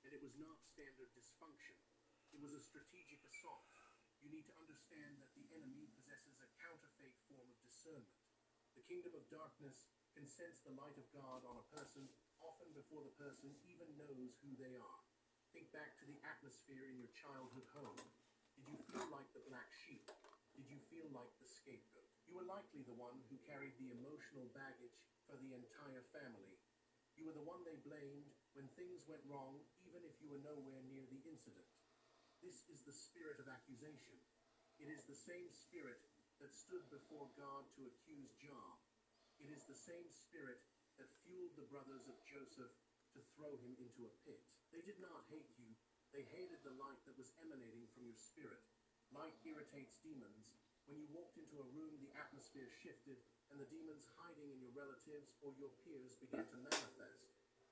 And it was not standard dysfunction. It was a strategic assault. You need to understand that the enemy possesses a counterfeit form of discernment. The kingdom of darkness can sense the light of God on a person often before the person even knows who they are. Think back to the atmosphere in your childhood home. Did you feel like the black sheep? Did you feel like the scapegoat? You were likely the one who carried the emotional baggage for the entire family. You were the one they blamed when things went wrong, even if you were nowhere near the incident. This is the spirit of accusation. It is the same spirit that stood before God to accuse Job. It is the same spirit that fueled the brothers of Joseph to throw him into a pit. They did not hate you. They hated the light that was emanating from your spirit. Light irritates demons. When you walked into a room, the atmosphere shifted, and the demons hiding in your relatives or your peers began to manifest.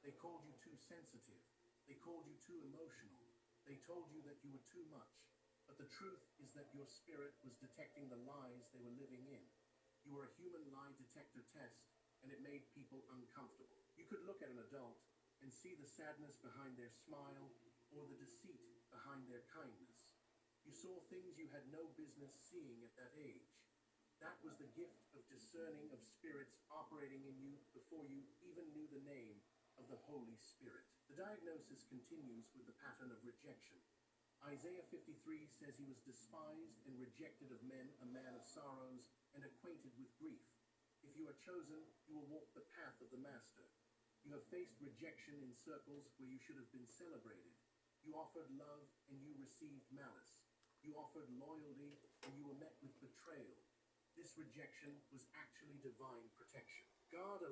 They called you too sensitive. They called you too emotional. They told you that you were too much. But the truth is that your spirit was detecting the lies they were living in. You were a human lie detector test, and it made people uncomfortable. You could look at an adult and see the sadness behind their smile or the deceit behind their kindness. You saw things you had no business seeing at that age. That was the gift of discerning of spirits operating in you before you even knew the name of the Holy Spirit. The diagnosis continues with the pattern of rejection. Isaiah 53 says he was despised and rejected of men, a man of sorrows and acquainted with grief. If you are chosen, you will walk the path of the Master. You have faced rejection in circles where you should have been celebrated. You offered love and you received malice. You offered loyalty and you were met with betrayal. This rejection was actually divine protection. God allowed